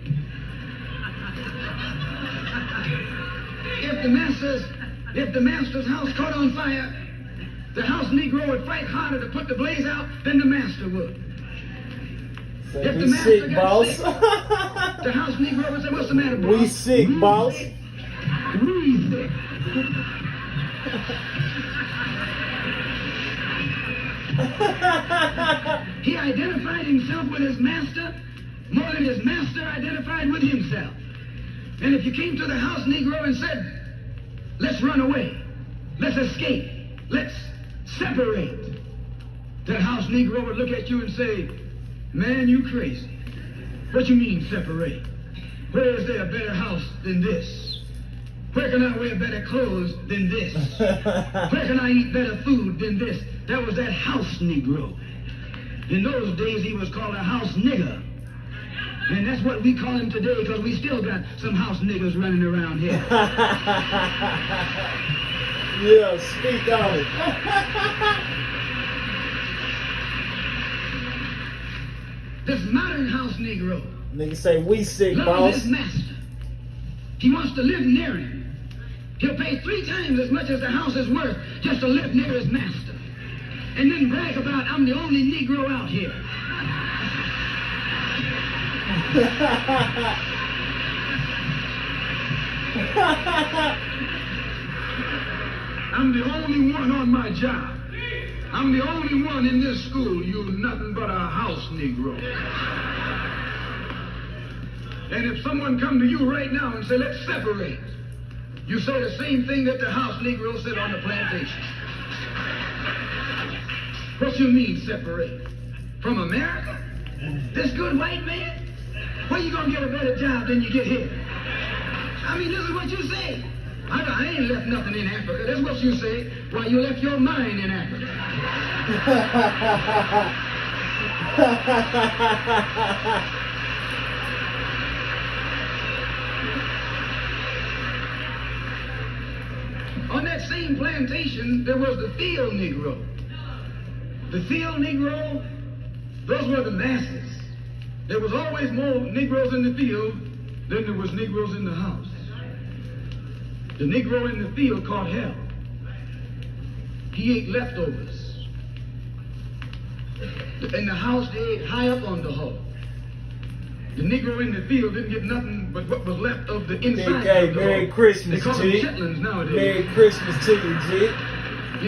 If the master's house caught on fire, the house Negro would fight harder to put the blaze out than the master would. Say, if the we master sick, got boss. sick, the house Negro would say, what's the matter, boss? We sick, boss. Sick. We sick. He identified himself with his master more than his master identified with himself. And if you came to the house Negro and said, let's run away, let's escape, let's separate, that house Negro would look at you and say, man, you crazy. What you mean separate? Where is there a better house than this? Where can I wear better clothes than this? Where can I eat better food than this? That was that house Negro. In those days, he was called a house nigger. And that's what we call him today, because we still got some house niggers running around here. Yeah, speak on it. This modern house Negro Nigga say we sick, loves boss. his master. He wants to live near him. He'll pay 3 times as much as the house is worth just to live near his master. And then brag about, I'm the only Negro out here. I'm the only one on my job. I'm the only one in this school. You're nothing but a house Negro. And if someone come to you right now and say, let's separate, you say the same thing that the house Negro said on the plantation. What you mean separate? From America? This good white man? Where you gonna get a better job than you get here? I mean, this is what you say. I ain't left nothing in Africa. That's what you say. Why, you left your mind in Africa. On that same plantation, there was the field Negro. The field Negro, those were the masses. There was always more Negroes in the field than there was Negroes in the house. The Negro in the field caught hell. He ate leftovers. In the house, they ate high up on the hull. The Negro in the field didn't get nothing but what was left of the inside. Hey, of the Merry hull. Christmas, They call them G. chitlins nowadays. Merry Christmas to you, G.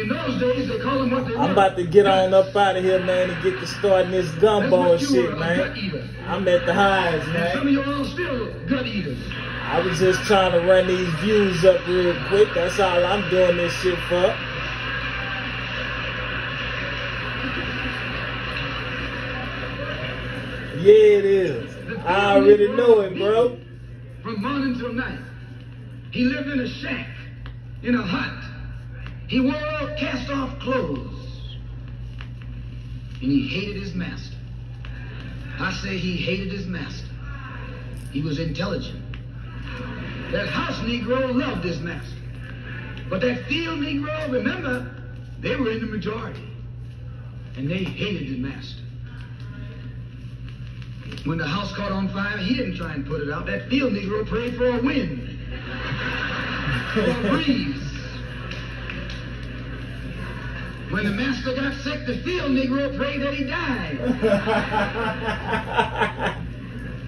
In those days, they call them what they were. I'm about to get on up out of here, man, and get to starting this gumbo and shit, man. I'm at the highs, And some of man. you all still gut eaters. I was just trying to run these views up real quick. That's all I'm doing this shit for. Yeah, it is. I already know it, bro. From morning till night. He lived in a shack, in a hut. He wore cast-off clothes. And he hated his master. I say he hated his master. He was intelligent. That house Negro loved his master. But that field Negro, remember, they were in the majority. And they hated the master. When the house caught on fire, he didn't try and put it out. That field Negro prayed for a wind, for a breeze. When the master got sick, the field Negro prayed that he died.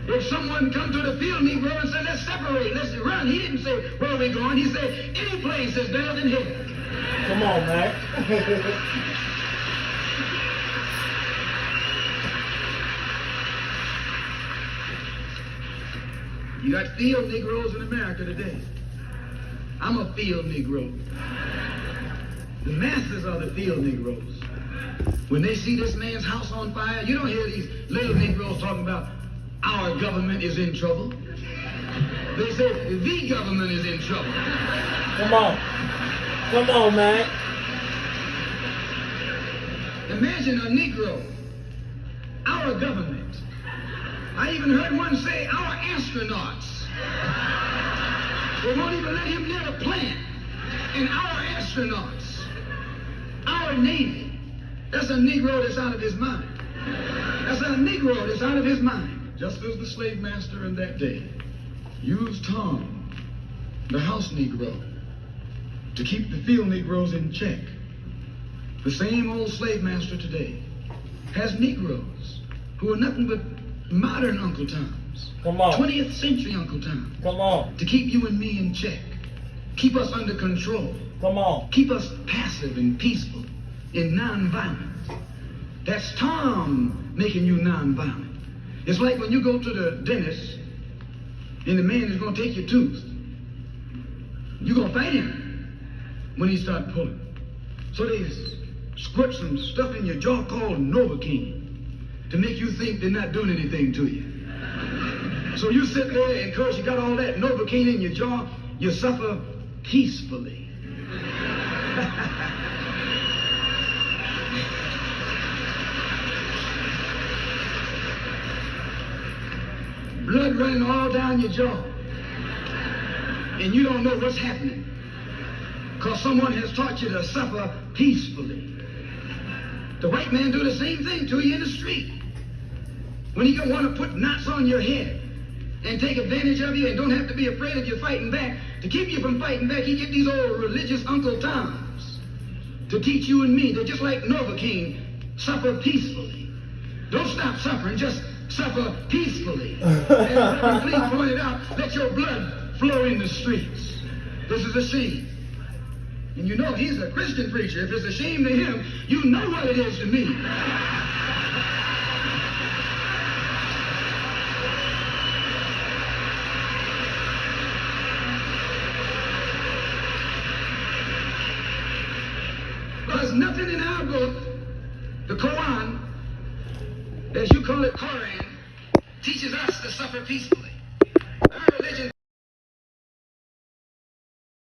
If someone come to the field Negro and said, let's separate, let's run, he didn't say, where are we going? He said, any place is better than here. Come on, Mac. You got field Negroes in America today. I'm a field Negro. The masses are the field Negroes. When they see this man's house on fire, you don't hear these little Negroes talking about our government is in trouble. They say the government is in trouble. Come on. Come on, Mac. Imagine a Negro, our government. I even heard one say, our astronauts. They won't even let him near a plant. And our astronauts, our Navy, that's a Negro that's out of his mind. That's a Negro that's out of his mind. Just as the slave master in that day used Tom, the house Negro, to keep the field Negroes in check, the same old slave master today has Negroes who are nothing but modern Uncle Toms. Come on. 20th century Uncle Tom. Come on. To keep you and me in check. Keep us under control. Come on. Keep us passive and peaceful in nonviolence. That's Tom making you nonviolent. It's like when you go to the dentist and the man is going to take your tooth. You're going to fight him when he starts pulling. So they squirt some stuff in your jaw called Novocaine to make you think they're not doing anything to you. So you sit there and because you got all that Novocaine in your jaw, you suffer peacefully. Blood running all down your jaw. And you don't know what's happening. Because someone has taught you to suffer peacefully. The white man do the same thing to you in the street. When he want to put knots on your head and take advantage of you and don't have to be afraid of you fighting back, to keep you from fighting back, he get these old religious Uncle Toms to teach you and me that just like Novocaine, suffer peacefully. Don't stop suffering, just suffer peacefully. And Reverend Cleave pointed out, let your blood flow in the streets. This is a shame. And you know he's a Christian preacher. If it's a shame to him, you know what it is to me. There's nothing in our book, the Quran, as you call it, Quran, teaches us to suffer peacefully.